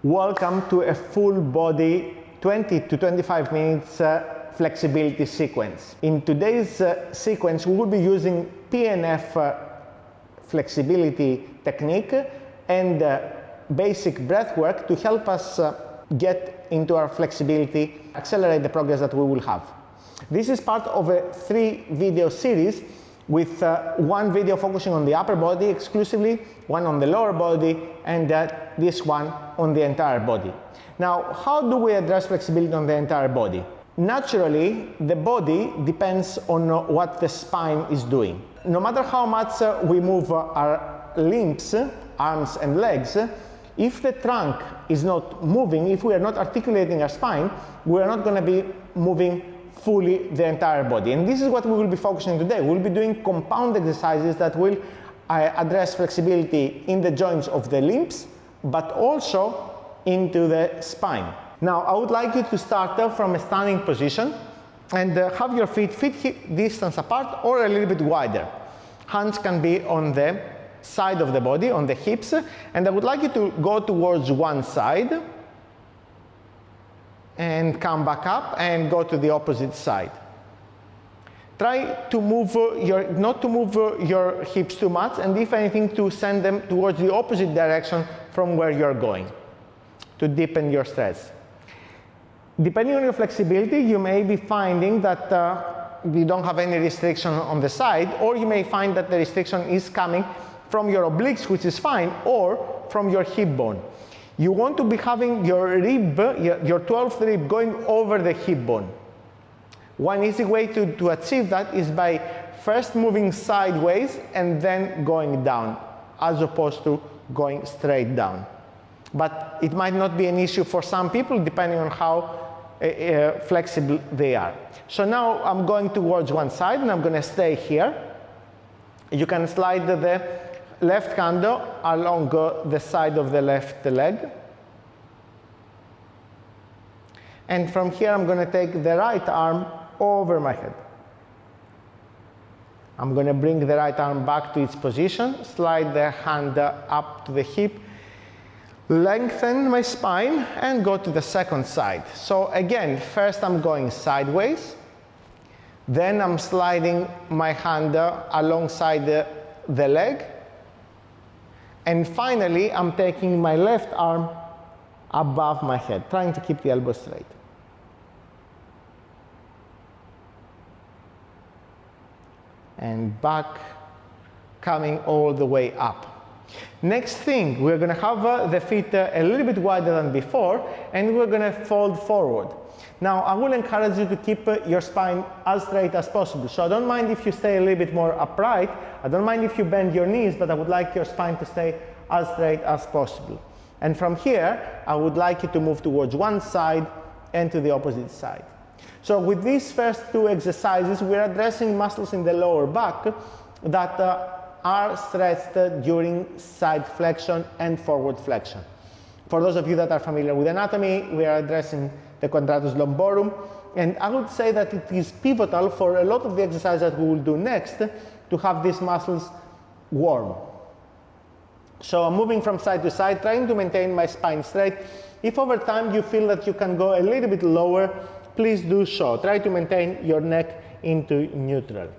Welcome to a full body 20 to 25 minutes flexibility sequence. In today's sequence we will be using PNF flexibility technique and basic breath work to help us get into our flexibility, accelerate the progress that we will have. This is part of a 3-video series with one video focusing on the upper body exclusively, one on the lower body, and this one on the entire body. Now, how do we address flexibility on the entire body? Naturally, the body depends on what the spine is doing. No matter how much we move our limbs, arms and legs, if the trunk is not moving, if we are not articulating our spine, we are not going to be moving fully the entire body. And this is what we will be focusing today. We'll be doing compound exercises that will address flexibility in the joints of the limbs, but also into the spine. Now, I would like you to start from a standing position and have your feet hip distance apart or a little bit wider. Hands can be on the side of the body, on the hips, and I would like you to go towards one side and come back up and go to the opposite side. Try to move not to move your hips too much, and if anything to send them towards the opposite direction from where you're going to deepen your stretch. Depending on your flexibility, you may be finding that you don't have any restriction on the side, or you may find that the restriction is coming from your obliques, which is fine, or from your hip bone. You want to be having your rib, your 12th rib going over the hip bone. One easy way to achieve that is by first moving sideways and then going down, as opposed to going straight down. But it might not be an issue for some people, depending on how flexible they are. So now I'm going towards one side and I'm going to stay here. You can slide the left hand along the side of the left leg. And from here I'm going to take the right arm over my head. I'm going to bring the right arm back to its position, slide the hand up to the hip, lengthen my spine and go to the second side. So again, first I'm going sideways, then I'm sliding my hand alongside the leg, and finally, I'm taking my left arm above my head, trying to keep the elbow straight. And back, coming all the way up. Next thing, we're going to have the feet a little bit wider than before, and we're going to fold forward. Now, I will encourage you to keep your spine as straight as possible. So I don't mind if you stay a little bit more upright. I don't mind if you bend your knees, but I would like your spine to stay as straight as possible. And from here, I would like you to move towards one side and to the opposite side. So with these first two exercises, we're addressing muscles in the lower back that are stretched during side flexion and forward flexion. For those of you that are familiar with anatomy, we are addressing the quadratus lumborum, and I would say that it is pivotal for a lot of the exercises that we will do next to have these muscles warm. So I'm moving from side to side, trying to maintain my spine straight. If over time you feel that you can go a little bit lower, please do so. Try to maintain your neck into neutral.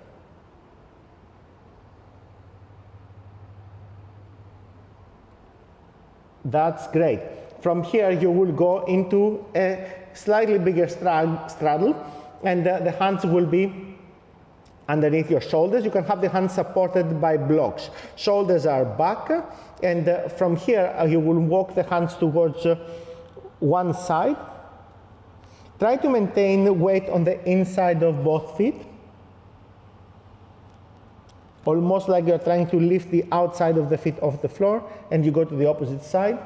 That's great. From here you will go into a slightly bigger straddle, and the hands will be underneath your shoulders. You can have the hands supported by blocks. Shoulders are back, and from here you will walk the hands towards one side. Try to maintain weight on the inside of both feet, almost like you're trying to lift the outside of the feet off the floor, and you go to the opposite side.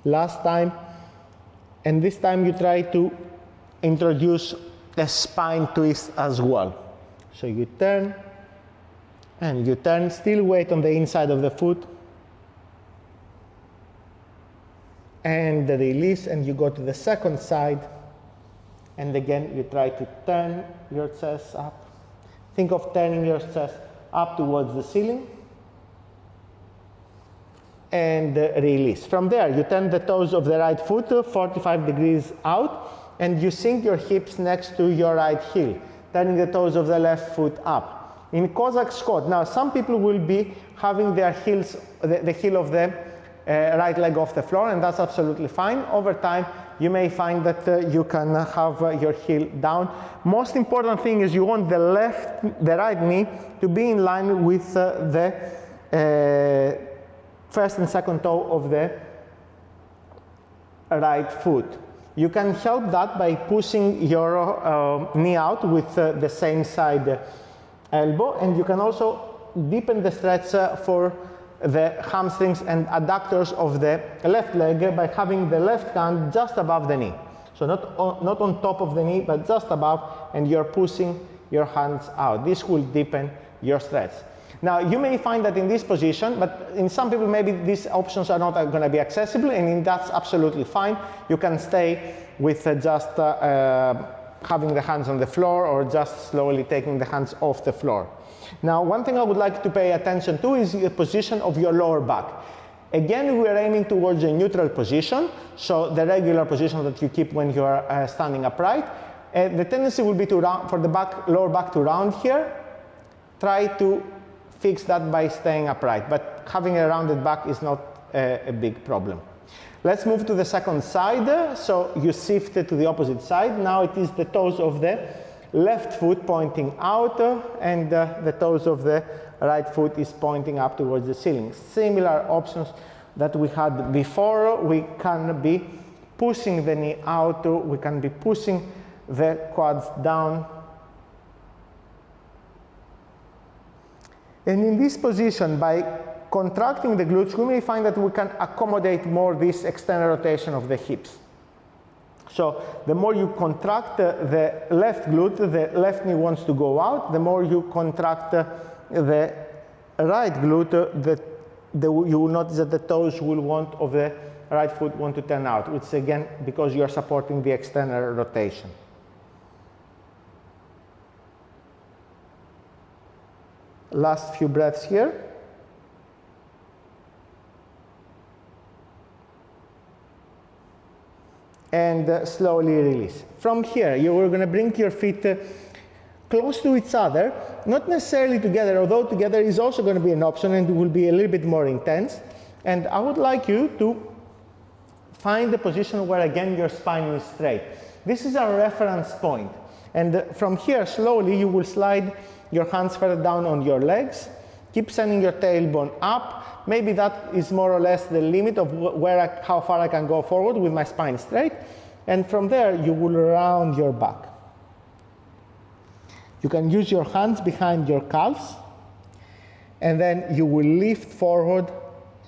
Last time, and this time you try to introduce a spine twist as well. So you turn, and you turn, still weight on the inside of the foot, and the release, and you go to the second side, and again you try to turn your chest up, Think of turning your chest up towards the ceiling. And release. From there, you turn the toes of the right foot 45 degrees out, and you sink your hips next to your right heel, turning the toes of the left foot up. In Kozak Squat, now some people will be having their heels, the heel of the right leg off the floor, and that's absolutely fine. Over time, you may find that you can have your heel down. Most important thing is you want the right knee to be in line with the first and second toe of the right foot. You can help that by pushing your knee out with the same side elbow, and you can also deepen the stretch for the hamstrings and adductors of the left leg by having the left hand just above the knee. So not on top of the knee, but just above, and you're pushing your hands out. This will deepen your stretch. Now, you may find that in this position, but in some people maybe these options are not going to be accessible, and that's absolutely fine. You can stay with just having the hands on the floor, or just slowly taking the hands off the floor. Now, one thing I would like to pay attention to is the position of your lower back. Again, we are aiming towards a neutral position, so the regular position that you keep when you are standing upright. The tendency will be to for the lower back to round here. Try to fix that by staying upright, but having a rounded back is not a big problem. Let's move to the second side. So you shifted to the opposite side. Now it is the toes of the left foot pointing out, and the toes of the right foot is pointing up towards the ceiling. Similar options that we had before. We can be pushing the knee out, we can be pushing the quads down. And in this position, by contracting the glutes, we may find that we can accommodate more this external rotation of the hips. So the more you contract the left glute, the left knee wants to go out. The more you contract the right glute, you will notice that the toes of the right foot want to turn out, which is again because you are supporting the external rotation. Last few breaths here. And slowly release. From here, you are going to bring your feet close to each other, not necessarily together, although together is also going to be an option and it will be a little bit more intense. And I would like you to find the position where again your spine is straight. This is our reference point. And from here, slowly, you will slide your hands further down on your legs. Keep sending your tailbone up. Maybe that is more or less the limit of how far I can go forward with my spine straight. And from there, you will round your back. You can use your hands behind your calves. And then you will lift forward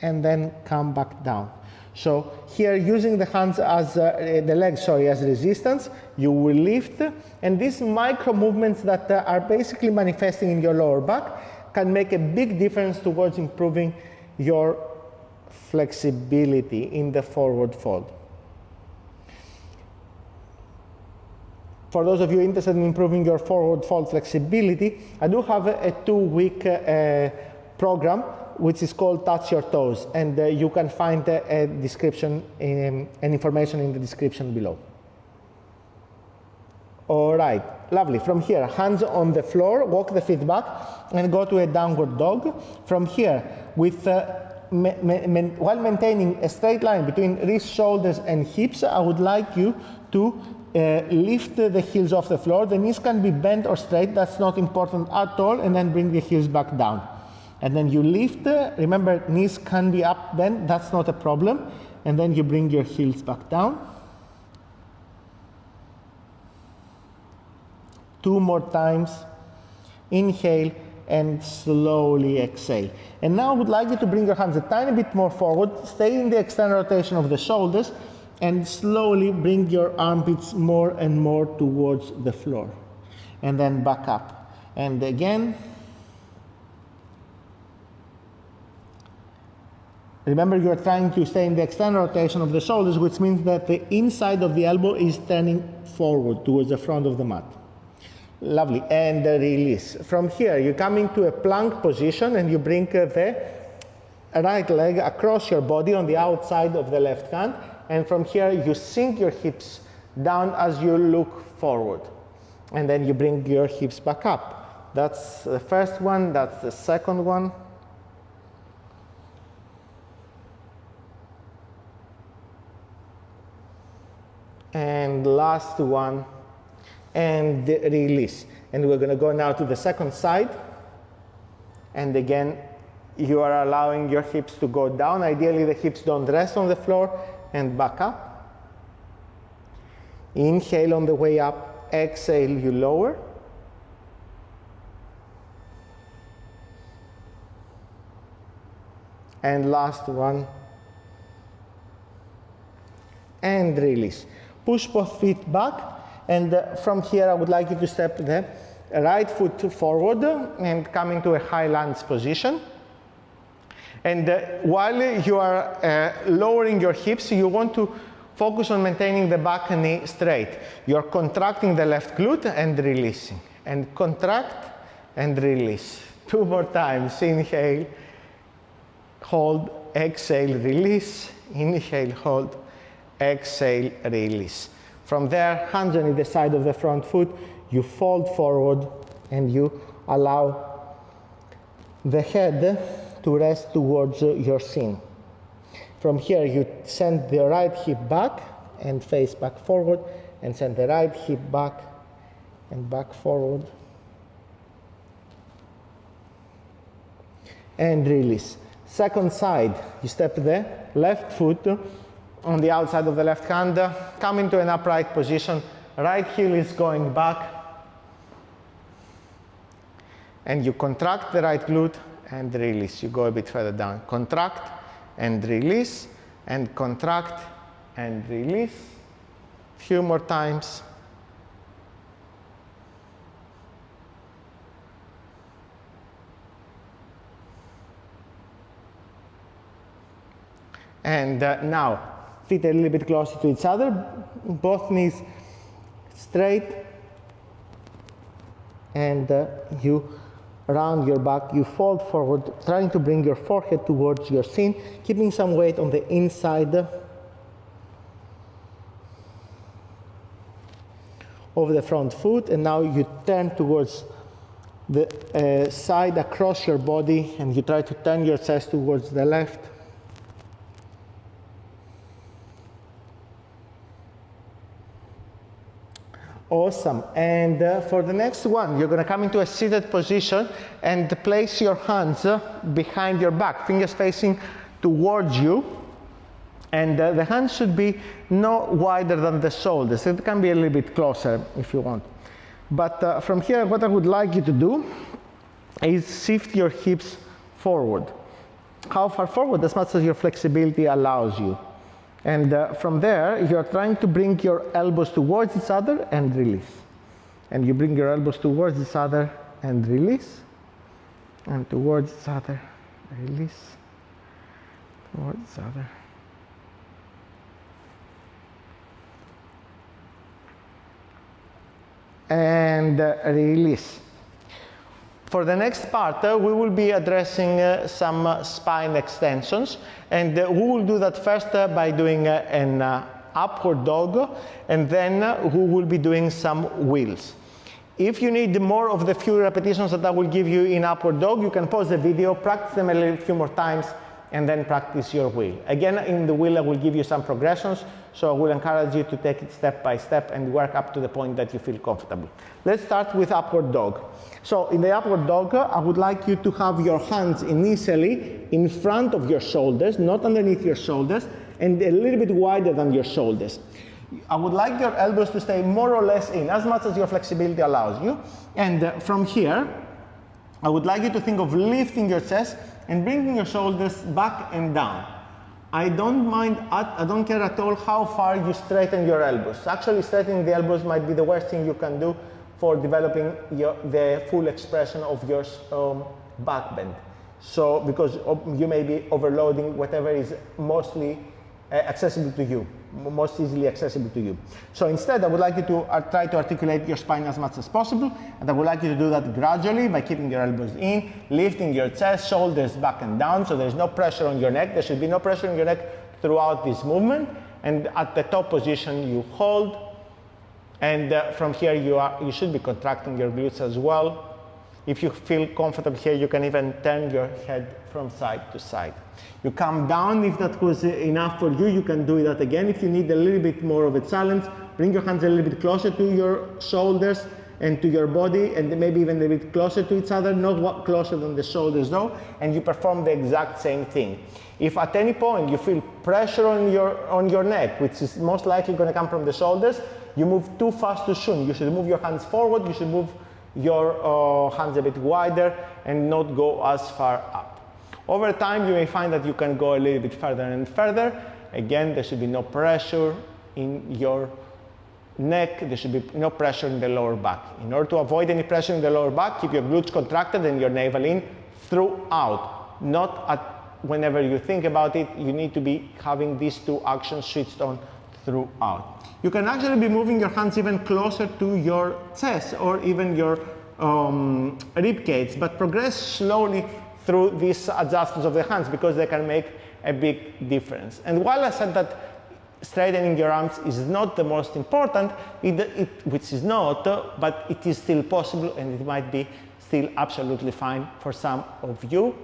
and then come back down. So here, using the hands as the legs, as resistance, you will lift, and these micro movements that are basically manifesting in your lower back can make a big difference towards improving your flexibility in the forward fold. For those of you interested in improving your forward fold flexibility, I do have a 2-week program which is called Touch Your Toes, and you can find a description and information in the description below. All right, lovely. From here, hands on the floor, walk the feet back, and go to a downward dog. From here, with while maintaining a straight line between wrists, shoulders, and hips, I would like you to lift the heels off the floor. The knees can be bent or straight, that's not important at all, and then bring the heels back down. And then you lift, remember knees can be up, bent, that's not a problem. And then you bring your heels back down. 2 more times. Inhale and slowly exhale. And now I would like you to bring your hands a tiny bit more forward, stay in the external rotation of the shoulders, and slowly bring your armpits more and more towards the floor. And then back up. And again. Remember, you're trying to stay in the external rotation of the shoulders, which means that the inside of the elbow is turning forward towards the front of the mat. Lovely, and release. From here, you come into a plank position and you bring the right leg across your body on the outside of the left hand. And from here, you sink your hips down as you look forward. And then you bring your hips back up. That's the first one, that's the second one. And last one, and release. And we're going to go now to the second side. And again, you are allowing your hips to go down. Ideally, the hips don't rest on the floor, and back up. Inhale on the way up, exhale, you lower. And last one, and release. Push both feet back, and from here I would like you to step the right foot forward and come into a high lunge position. And while you are lowering your hips, you want to focus on maintaining the back knee straight. You're contracting the left glute and releasing. And contract and release. 2 more times. Inhale, hold, exhale, release. Inhale, hold, exhale, release. From there, hands on either side of the front foot, you fold forward and you allow the head to rest towards your shin. From here, you send the right hip back and face back forward, and send the right hip back and back forward. And release. Second side, you step the left foot on the outside of the left hand, come into an upright position, right heel is going back, and you contract the right glute and release. You go a bit further down. Contract and release, and contract and release. Few more times. And now, feet a little bit closer to each other, both knees straight, and you round your back, you fold forward, trying to bring your forehead towards your shin, keeping some weight on the inside of the front foot, and now you turn towards the side across your body, and you try to turn your chest towards the left. Awesome. And for the next one, you're going to come into a seated position and place your hands behind your back, fingers facing towards you. And the hands should be no wider than the shoulders. It can be a little bit closer if you want. But from here, what I would like you to do is shift your hips forward. How far forward? As much as your flexibility allows you. And from there, you're trying to bring your elbows towards each other and release. And you bring your elbows towards each other and release. And towards each other, release. Towards each other. And release. For the next part, we will be addressing some spine extensions, and we will do that first by doing an upward dog, and then we will be doing some wheels. If you need more of the few repetitions that I will give you in upward dog, you can pause the video, practice them a few more times, and then practice your wheel. Again, in the wheel, I will give you some progressions, so I will encourage you to take it step by step and work up to the point that you feel comfortable. Let's start with upward dog. So in the upward dog, I would like you to have your hands initially in front of your shoulders, not underneath your shoulders, and a little bit wider than your shoulders. I would like your elbows to stay more or less in, as much as your flexibility allows you. And from here, I would like you to think of lifting your chest and bringing your shoulders back and down. I don't care at all how far you straighten your elbows. Actually, straightening the elbows might be the worst thing you can do for developing the full expression of your back bend. So, because you may be overloading whatever is mostly accessible to you. most easily accessible to you. So instead, I would like you to try to articulate your spine as much as possible, and I would like you to do that gradually by keeping your elbows in, lifting your chest, shoulders back and down, so there's no pressure on your neck. There should be no pressure on your neck throughout this movement, and at the top position you hold, and from here you should be contracting your glutes as well. If you feel comfortable here, you can even turn your head from side to side. You come down. If that was enough for you, you can do that again. If you need a little bit more of a challenge, bring your hands a little bit closer to your shoulders and to your body, and maybe even a bit closer to each other, not closer than the shoulders though, and you perform the exact same thing. If at any point you feel pressure on your neck, which is most likely going to come from the shoulders, you move too fast too soon. You should move your hands forward, you should move your hands a bit wider and not go as far up. Over time, you may find that you can go a little bit further and further. Again, there should be no pressure in your neck, there should be no pressure in the lower back. In order to avoid any pressure in the lower back, keep your glutes contracted and your navel in throughout. Not at whenever you think about it, you need to be having these two actions switched on throughout. You can actually be moving your hands even closer to your chest or even your rib cage, but progress slowly through these adjustments of the hands because they can make a big difference. And while I said that straightening your arms is not the most important, which is not, but it is still possible and it might be still absolutely fine for some of you.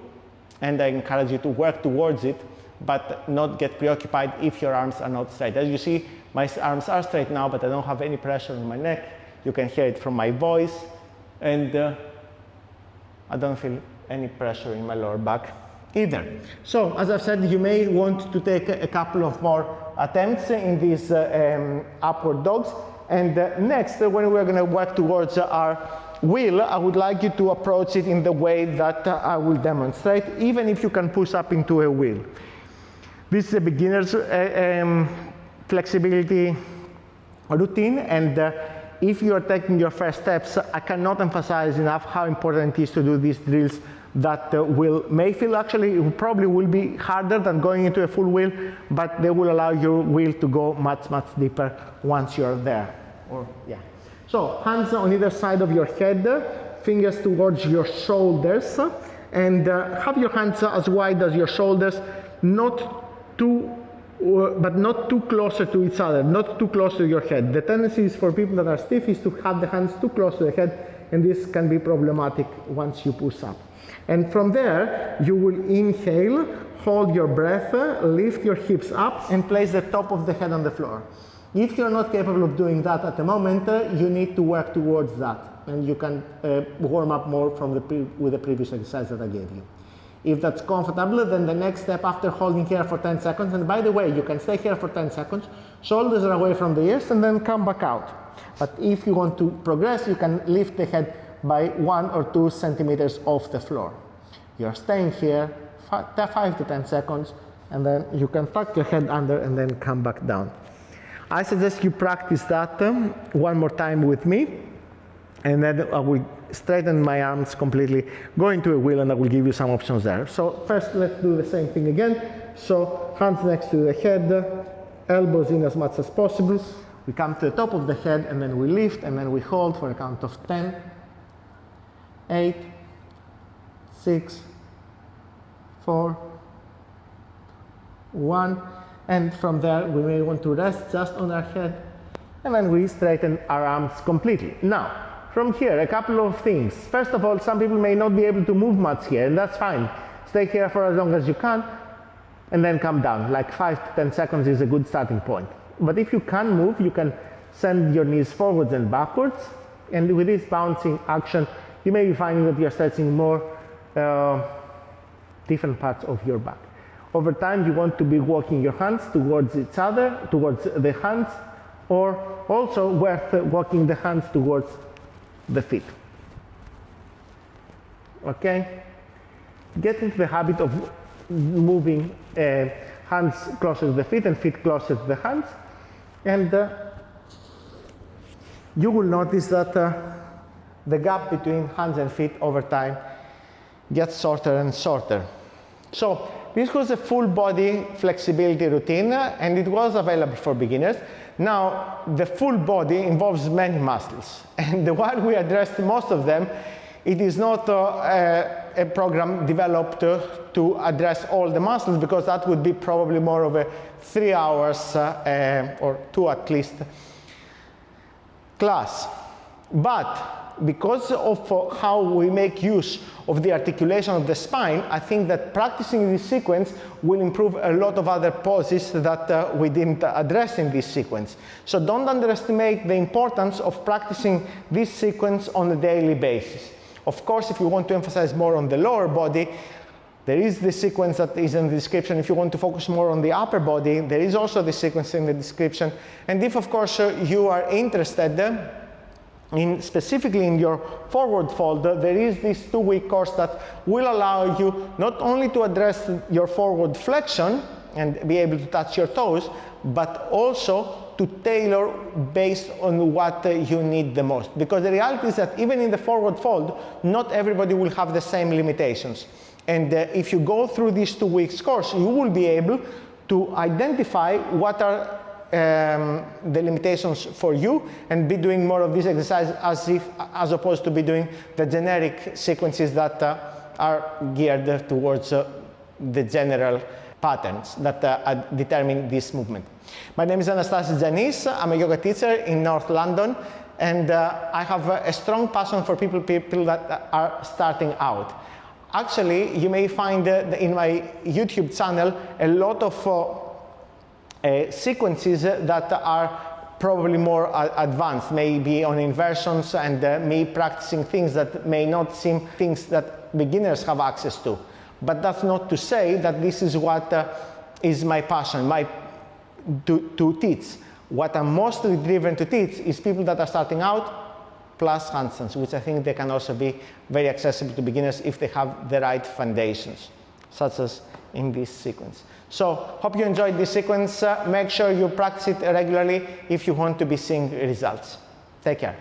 And I encourage you to work towards it, but not get preoccupied if your arms are not straight. As you see, my arms are straight now, but I don't have any pressure on my neck. You can hear it from my voice, and I don't feel any pressure in my lower back either. So, as I've said, you may want to take a couple of more attempts in these upward dogs. And next, when we're going to work towards our wheel, I would like you to approach it in the way that I will demonstrate, even if you can push up into a wheel. This is a beginner's flexibility routine, and if you are taking your first steps, I cannot emphasize enough how important it is to do these drills that may feel actually probably will be harder than going into a full wheel, but they will allow your wheel to go much, much deeper once you're there. So hands on either side of your head, fingers towards your shoulders, and have your hands as wide as your shoulders, but not too closer to each other, not too close to your head. The tendency is for people that are stiff is to have the hands too close to the head, and this can be problematic once you push up. And from there, you will inhale, hold your breath, lift your hips up, and place the top of the head on the floor. If you're not capable of doing that at the moment, you need to work towards that, and you can warm up more with the previous exercise that I gave you. If that's comfortable, then the next step after holding here for 10 seconds, and by the way, you can stay here for 10 seconds, shoulders are away from the ears, and then come back out. But if you want to progress, you can lift the head by 1 or 2 centimeters off the floor. You're staying here 5 to 10 seconds, and then you can tuck your head under and then come back down. I suggest you practice that one more time with me, and then I will straighten my arms completely, go into a wheel, and I will give you some options there. So first, let's do the same thing again. So hands next to the head, elbows in as much as possible. We come to the top of the head, and then we lift, and then we hold for a count of 10, 8, 6, 4, 1. And from there, we may want to rest just on our head, and then we straighten our arms completely. Now, from here, a couple of things. First of all, some people may not be able to move much here, and that's fine. Stay here for as long as you can, and then come down. Like 5 to 10 seconds is a good starting point. But if you can move, you can send your knees forwards and backwards, and with this bouncing action, you may be finding that you're stretching more different parts of your back. Over time, you want to be walking your hands towards each other, towards the hands, or also worth walking the hands towards the feet. Okay? Get into the habit of moving hands closer to the feet and feet closer to the hands, and you will notice that the gap between hands and feet over time gets shorter and shorter. So this was a full body flexibility routine, and it was available for beginners. Now, the full body involves many muscles, and while we addressed most of them, it is not a program developed to address all the muscles, because that would be probably more of a 3 hours or 2 at least class. But because of how we make use of the articulation of the spine, I think that practicing this sequence will improve a lot of other poses that we didn't address in this sequence. So don't underestimate the importance of practicing this sequence on a daily basis. Of course, if you want to emphasize more on the lower body, there is the sequence that is in the description. If you want to focus more on the upper body, there is also the sequence in the description. And if, of course, you are interested specifically in your forward fold, there is this 2-week course that will allow you not only to address your forward flexion and be able to touch your toes, but also to tailor based on what you need the most. Because the reality is that even in the forward fold, not everybody will have the same limitations. And if you go through this 2 weeks course, you will be able to identify what are the limitations for you, and be doing more of this exercise as opposed to be doing the generic sequences that are geared towards the general patterns that determine this movement. My name is Anastasis Tzanis. I'm a yoga teacher in North London, and I have a strong passion for people that are starting out. Actually, you may find in my YouTube channel a lot of sequences that are probably more advanced, maybe on inversions, and me practicing things that may not seem things that beginners have access to. But that's not to say that this is what is my passion, to teach. What I'm mostly driven to teach is people that are starting out, plus handstands, which I think they can also be very accessible to beginners if they have the right foundations, such as in this sequence. So, hope you enjoyed this sequence. Make sure you practice it regularly if you want to be seeing results. Take care.